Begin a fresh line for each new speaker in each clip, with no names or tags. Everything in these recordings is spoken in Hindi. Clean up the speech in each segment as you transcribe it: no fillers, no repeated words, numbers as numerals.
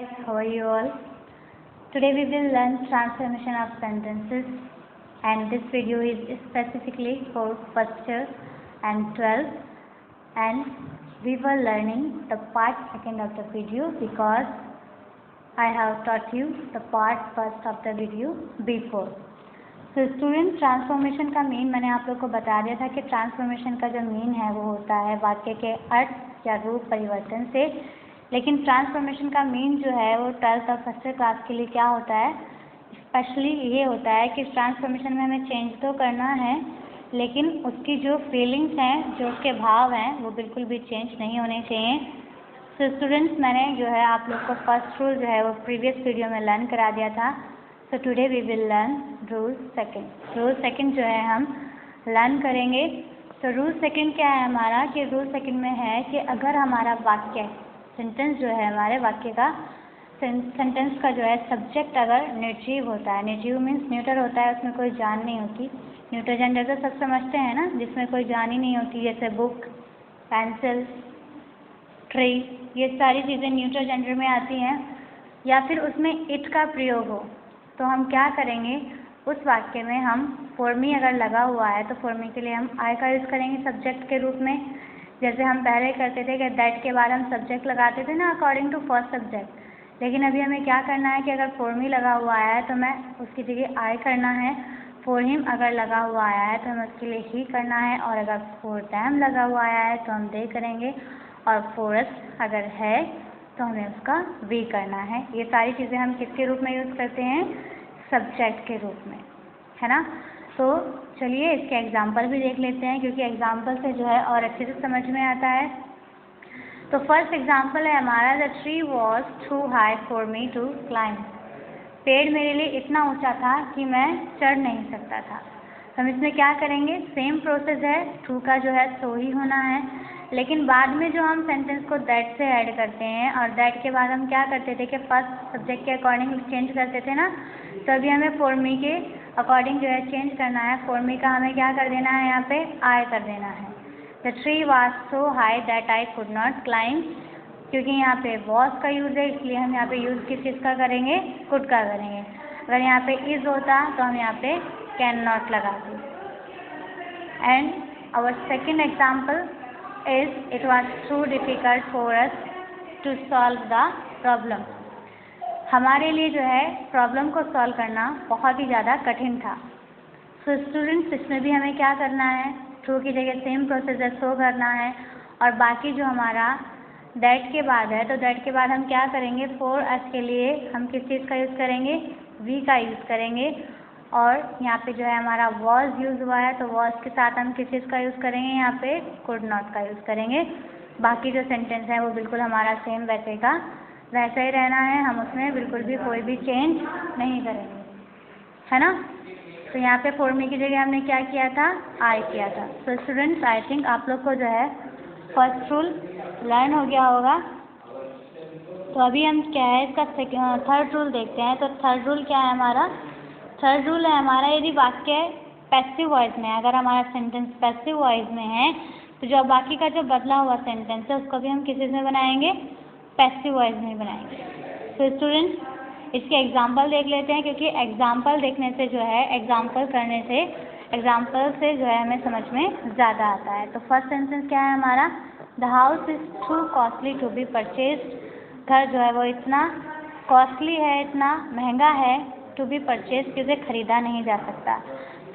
Guys, how are you all? Today we will learn transformation of sentences, and this video is specifically for first year and 12th, and we were learning the part second of the video because I have taught you the part first of the video before. तो स्टूडेंट ट्रांसफॉर्मेशन का मीन मैंने आप लोग को बता दिया था कि ट्रांसफॉर्मेशन का जो मीन है वो होता है वाक्य के अर्थ या रूप परिवर्तन से, लेकिन ट्रांसफॉर्मेशन का मीन जो है वो 12th और फर्स्ट क्लास के लिए क्या होता है, स्पेशली ये होता है कि ट्रांसफॉर्मेशन में हमें चेंज तो करना है लेकिन उसकी जो फीलिंग्स हैं, जो उसके भाव हैं, वो बिल्कुल भी चेंज नहीं होने चाहिए। तो स्टूडेंट्स मैंने जो है आप लोग को फर्स्ट रूल जो है वो प्रीवियस वीडियो में लर्न करा दिया था। So today we will learn rule second. Rule second जो है हम लर्न करेंगे। तो रूल सेकंड क्या है हमारा, कि रूल सेकंड में है कि अगर हमारा वाक्य सेंटेंस जो है हमारे वाक्य का सेंटेंस का जो है सब्जेक्ट अगर निर्जीव होता है, निर्जीव मीन्स न्यूटर होता है, उसमें कोई जान नहीं होती। न्यूटर जेंडर तो सब समझते हैं ना, जिसमें कोई जान ही नहीं होती, जैसे बुक, पेंसिल, ट्री, ये सारी चीज़ें न्यूटर जेंडर में आती हैं। या फिर उसमें इट का प्रयोग हो तो हम क्या करेंगे, उस वाक्य में हम फॉर मी अगर लगा हुआ है तो फॉर मी के लिए हम आई का यूज़ करेंगे सब्जेक्ट के रूप में। जैसे हम पहले करते थे कि दैट के बाद हम सब्जेक्ट लगाते थे ना अकॉर्डिंग टू फर्स्ट सब्जेक्ट, लेकिन अभी हमें क्या करना है कि अगर फॉर मी लगा हुआ आया है तो मैं उसकी जगह आई करना है। फॉर हिम अगर लगा हुआ आया है तो हमें उसके लिए ही करना है, और अगर फॉर दैम लगा हुआ आया है तो हम दे करेंगे, और फॉर अस अगर है तो हमें उसका वी करना है। ये सारी चीज़ें हम किसके रूप में यूज़ करते हैं, सब्जेक्ट के रूप में, है ना। तो चलिए इसके एग्जाम्पल भी देख लेते हैं, क्योंकि एग्जाम्पल से जो है और अच्छे से समझ में आता है। तो फर्स्ट एग्जाम्पल है हमारा, the tree was too high for me to climb. पेड़ मेरे लिए इतना ऊंचा था कि मैं चढ़ नहीं सकता था। हम इसमें क्या करेंगे, सेम प्रोसेस है, टू का जो है सो ही होना है, लेकिन बाद में जो हम सेंटेंस को दैट से ऐड करते हैं, और दैट के बाद हम क्या करते थे कि फर्स्ट सब्जेक्ट के अकॉर्डिंग चेंज करते थे ना, तो अभी हमें फॉर मी के अकॉर्डिंग जो है चेंज करना है। फॉर मी का हमें क्या कर देना है, यहाँ पे आई कर देना है। The tree was so high that I could not climb, क्योंकि यहाँ पे वॉज का यूज़ है इसलिए हम यहाँ पे यूज़ किस चीज़ का करेंगे, कुड का करेंगे। अगर यहाँ पे इज़ होता तो हम यहाँ पे कैन नॉट लगा दें। And our second example is it was too difficult for us to solve the problem. हमारे लिए जो है प्रॉब्लम को सॉल्व करना बहुत ही ज़्यादा कठिन था। सो स्टूडेंट्स इसमें भी हमें क्या करना है, ट्रू की जगह सेम प्रोसेस शो करना है, और बाकी जो हमारा दैट के बाद है तो दैट के बाद हम क्या करेंगे, फॉर अस के लिए हम किस चीज़ का यूज़ करेंगे, वी का यूज़ करेंगे। और यहाँ पे जो है हमारा वॉज यूज़ हुआ है तो वॉज के साथ हम किस चीज़ का यूज़ करेंगे, यहाँ पे कुड नॉट का यूज़ करेंगे। बाकी जो सेंटेंस है वो बिल्कुल हमारा सेम वैसे का वैसा ही रहना है, हम उसमें बिल्कुल भी कोई भी चेंज नहीं करेंगे, है ना। तो यहाँ पे फॉर मी की जगह हमने क्या किया था, आई किया था। तो स्टूडेंट्स आई थिंक आप लोग को जो है फर्स्ट रूल लर्न हो गया होगा। तो अभी हम क्या है इसका थर्ड रूल देखते हैं। तो थर्ड रूल क्या है हमारा, थर्ड रूल है हमारा, यदि वाक्य पैसिव वॉइस में है, अगर हमारा सेंटेंस पैसिव वॉइस में है तो जो बाकी का जो बदला हुआ सेंटेंस है उसको भी हम किस में बनाएंगे, पैसिव वॉइस में बनाएंगे। तो स्टूडेंट्स इसके एग्जाम्पल देख लेते हैं, क्योंकि एग्जाम्पल देखने से जो है, एग्जाम्पल करने से, एग्जाम्पल से जो है हमें समझ में ज़्यादा आता है। तो फर्स्ट सेंटेंस क्या है हमारा, the house is too costly to be purchase. घर जो है वो इतना कॉस्टली है, इतना महंगा है, टू बी परचेज कि उसे ख़रीदा नहीं जा सकता।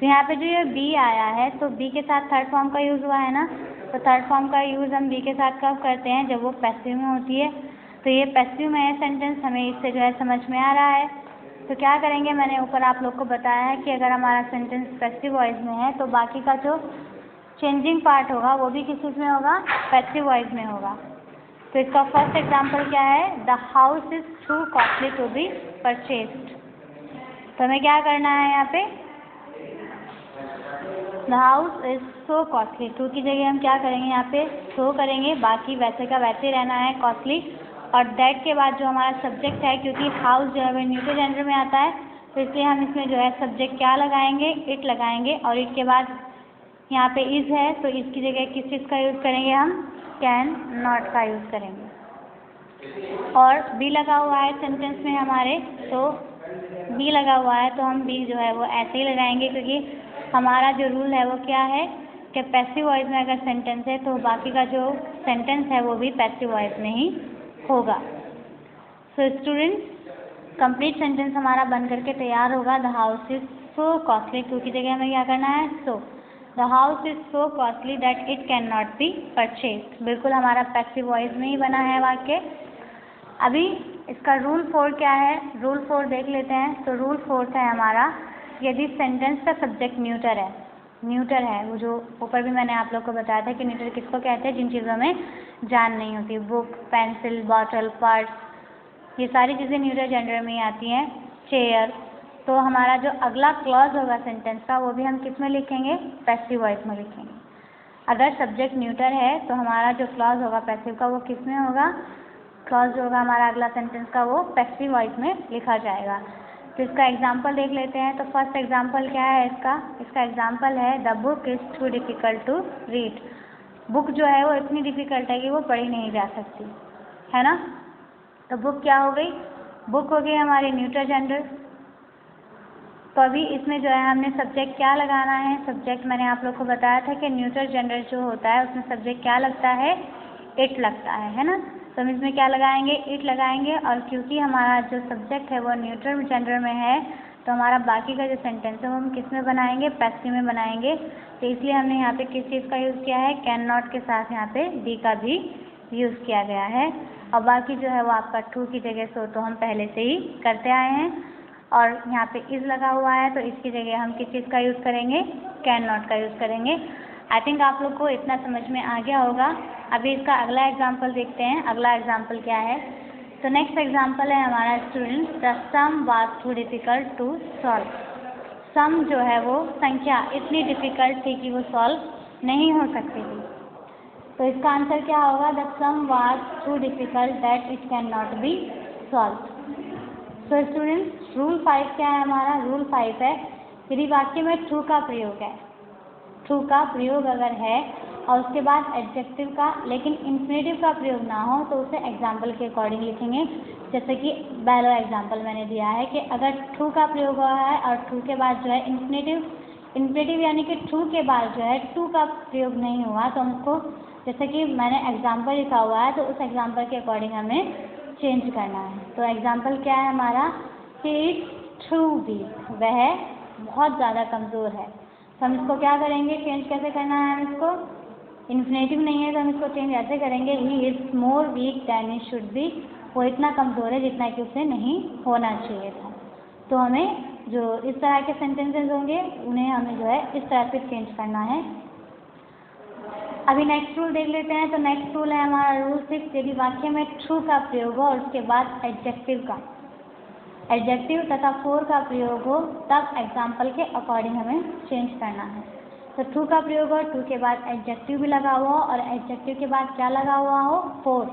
तो यहाँ पे जो ये बी आया है तो बी के साथ थर्ड फॉर्म का यूज़ हुआ है ना, तो थर्ड फॉर्म का यूज़ हम बी के साथ कब करते हैं, जब वो पैसिव में होती है। तो ये पैसिव में है सेंटेंस, हमें इससे जो है समझ में आ रहा है। तो क्या करेंगे, मैंने ऊपर आप लोग को बताया है कि अगर हमारा सेंटेंस पैसिव वॉइस में है तो बाकी का जो चेंजिंग पार्ट होगा वो भी किस चीज़ में होगा, पैसिव वॉइस में होगा। तो इसका फर्स्ट एग्जाम्पल क्या है, the house is too costly to be purchased. तो हमें क्या करना है, यहाँ पे the house is so costly, too की जगह हम क्या करेंगे, यहाँ पे सो करेंगे, बाकी वैसे का वैसे ही रहना है, कॉस्टली। और दैट के बाद जो हमारा सब्जेक्ट है, क्योंकि हाउस जो है वो न्यूट्रल जेंडर में आता है तो इसलिए हम इसमें जो है सब्जेक्ट क्या लगाएंगे, इट लगाएंगे। और इट के बाद यहाँ पे इज़ है तो इसकी जगह किस चीज़ का यूज़ करेंगे, हम कैन नॉट का यूज़ करेंगे। और बी लगा हुआ है सेंटेंस में हमारे, तो बी लगा हुआ है तो हम बी जो है वो ऐसे ही लगाएंगे, क्योंकि हमारा जो रूल है वो क्या है कि पैसिव वॉइस में अगर सेंटेंस है तो बाकी का जो सेंटेंस है वो भी पैसिव वॉइस में ही होगा। सो स्टूडेंट्स, कंप्लीट सेंटेंस हमारा बन करके तैयार होगा। The house is so costly, too की जगह हमें क्या करना है, so. The house is so costly that it can not be purchase. बिल्कुल हमारा पैसिव वॉइस में ही बना है वाक्य। अभी इसका रूल 4 क्या है, रूल 4 देख लेते हैं। तो रूल 4 है हमारा, यदि सेंटेंस का सब्जेक्ट न्यूटर है, वो जो ऊपर भी मैंने आप लोग को बताया था कि न्यूटर किसको कहते हैं, जिन चीज़ों में जान नहीं होती, बुक, पेंसिल, बॉटल, पर्स, ये सारी चीज़ें न्यूटर जेंडर में ही आती हैं, चेयर। तो हमारा जो अगला क्लॉज होगा सेंटेंस का वो भी हम किस में लिखेंगे, पैसिव वॉइस में लिखेंगे। अगर सब्जेक्ट न्यूटर है तो हमारा जो क्लॉज होगा पैसिव का वो किस में होगा, क्लॉज जो होगा हमारा अगला सेंटेंस का वो पैसिव वॉइस में लिखा जाएगा। तो इसका एग्जाम्पल देख लेते हैं। तो फर्स्ट एग्जाम्पल क्या है इसका एग्जाम्पल है the book is too difficult to read. Book जो है वो इतनी डिफ़िकल्ट है कि वो पढ़ी नहीं जा सकती, है ना। तो बुक क्या हो गई, बुक हो गई हमारी न्यूटर जेंडर। तो अभी इसमें जो है हमने सब्जेक्ट क्या लगाना है, सब्जेक्ट मैंने आप लोग को बताया था कि न्यूटर जेंडर जो होता है उसमें सब्जेक्ट क्या लगता है, इट लगता है ना। तो हम इसमें क्या लगाएंगे, इट लगाएंगे। और क्योंकि हमारा जो सब्जेक्ट है वो न्यूटर जेंडर में है तो हमारा बाकी का जो सेंटेंस है वो हम किस में बनाएंगे, पैसिव में बनाएंगे। तो इसलिए हमने यहाँ पे किस चीज़ का यूज़ किया है, कैन नॉट के साथ यहाँ पे बी का भी यूज़ किया गया है। और बाकी जो है वो आपका टू की जगह सो तो हम पहले से ही करते आए हैं। और यहाँ पे इज़ लगा हुआ है तो इसकी जगह हम किस चीज़ का यूज़ करेंगे, कैन नॉट का यूज़ करेंगे। आई थिंक आप लोग को इतना समझ में आ गया होगा। अभी इसका अगला एग्जाम्पल देखते हैं। अगला एग्जाम्पल क्या है, तो नेक्स्ट एग्जाम्पल है हमारा student, the sum was too difficult to solve. Sum जो है वो संख्या इतनी डिफ़िकल्ट थी कि वो सॉल्व नहीं हो सकती थी। तो इसका आंसर क्या होगा, the sum was too difficult that it can not be solve. तो स्टूडेंट्स, रूल 5 क्या है हमारा, रूल 5 है यदि वाक्य में टू का प्रयोग है, टू का प्रयोग अगर है और उसके बाद एडजेक्टिव का लेकिन इंफिनिटिव का प्रयोग ना हो तो उसे एग्जाम्पल के अकॉर्डिंग लिखेंगे। जैसे कि पहला एग्जाम्पल मैंने दिया है कि अगर टू का प्रयोग हुआ है और टू के बाद जो है इंफिनिटिव यानी कि टू के बाद जो है टू का प्रयोग नहीं हुआ तो हमको, जैसे कि मैंने एग्जाम्पल लिखा हुआ है तो उस एग्जाम्पल के अकॉर्डिंग हमें चेंज करना है। तो एग्जाम्पल क्या है हमारा, ही इज टू वीक, वह बहुत ज़्यादा कमज़ोर है। तो हम इसको क्या करेंगे, चेंज कैसे करना है, हम इसको इन्फिनेटिव नहीं है तो हम इसको चेंज ऐसे करेंगे, he is more weak than he should be, वो इतना कमज़ोर है जितना कि उसे नहीं होना चाहिए था। तो हमें जो इस तरह के सेंटेंसेस होंगे उन्हें हमें जो है इस तरह से चेंज करना है। अभी नेक्स्ट रूल देख लेते हैं। तो नेक्स्ट रूल है हमारा रूल 6, यदि वाक्य में ट्रू का प्रयोग हो और उसके बाद एडजेक्टिव तथा फोर का प्रयोग हो तब एग्जाम्पल के अकॉर्डिंग हमें चेंज करना है। तो ट्रू का प्रयोग हो, ट्रू के बाद एडजेक्टिव भी लगा हुआ हो और एडजेक्टिव के बाद क्या लगा हुआ हो, फोर,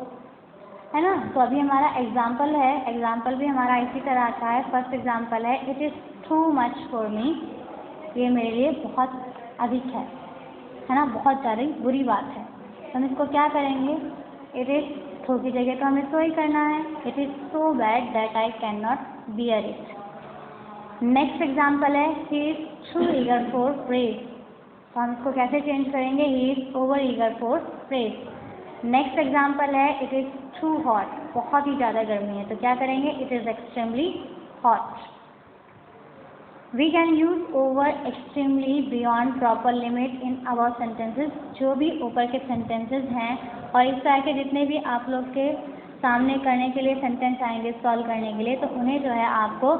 है ना। तो अभी हमारा एग्जाम्पल है, एग्जाम्पल भी हमारा इसी तरह का है। फर्स्ट एग्जाम्पल है, it is too much for me, ये मेरे लिए बहुत अधिक है ना, बहुत ज़्यादा बुरी बात है। तो हम इसको क्या करेंगे, इट इज़ टू की जगह तो हमें सो ही करना है, it is so bad that I can not bear it. Next example है, he is too eager for praise, तो हम इसको कैसे चेंज करेंगे, he is over eager for praise. Next example है, इट इज़ टू हॉट, बहुत ही ज़्यादा गर्मी है, तो क्या करेंगे, it is extremely hot. We can use over, extremely, beyond, proper limit in our sentences। जो भी ऊपर के sentences हैं और इस तरह के जितने भी आप लोग के सामने करने के लिए सेंटेंस आएंगे सॉल्व करने के लिए, तो उन्हें जो है आपको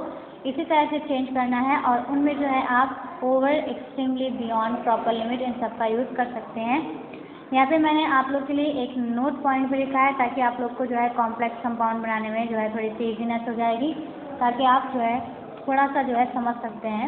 इसी तरह से चेंज करना है और उनमें जो है आप over, extremely, beyond, proper limit in सब का यूज़ कर सकते हैं। यहाँ पे मैंने आप लोग के लिए एक नोट पॉइंट भी लिखा है ताकि आप लोग को जो है कॉम्प्लेक्स कंपाउंड बनाने में जो है थोड़ी सी ईजीनेस हो जाएगी, ताकि आप जो है थोड़ा सा जो है समझ सकते हैं।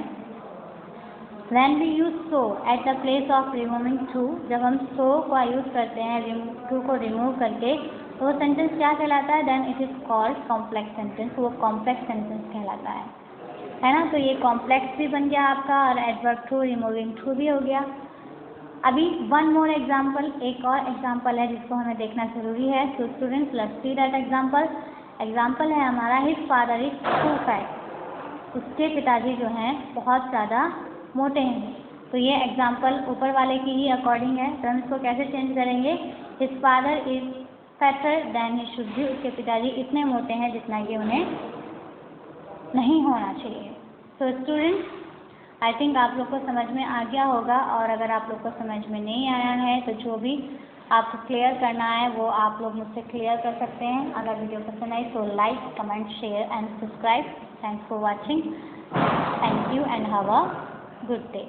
When we use so at the place of removing to, जब हम so का यूज़ करते हैं to को रिमूव करके तो वो सेंटेंस क्या कहलाता है, then it is called complex sentence, वो कॉम्प्लेक्स सेंटेंस कहलाता है ना। तो ये कॉम्प्लेक्स भी बन गया आपका और एडवर्ब टू, रिमूविंग टू भी हो गया। अभी वन मोर एग्जाम्पल, एक और एग्जाम्पल है जिसको हमें देखना जरूरी है। So students, let's see that example. Example है हमारा, his father is too fat. उसके पिताजी जो हैं बहुत ज़्यादा मोटे हैं। तो ये एग्जाम्पल ऊपर वाले की ही अकॉर्डिंग है, तो हम इसको कैसे चेंज करेंगे? His father is fatter than his should be. उसके पिताजी इतने मोटे हैं जितना कि उन्हें नहीं होना चाहिए। सो स्टूडेंट्स, आई थिंक आप लोग को समझ में आ गया होगा, और अगर आप लोग को समझ में नहीं आया है तो जो भी आपको क्लियर करना है वो आप लोग मुझसे क्लियर कर सकते हैं। अगर वीडियो पसंद आई तो like, comment, share and subscribe. Thanks for watching. Thank you and have a good day.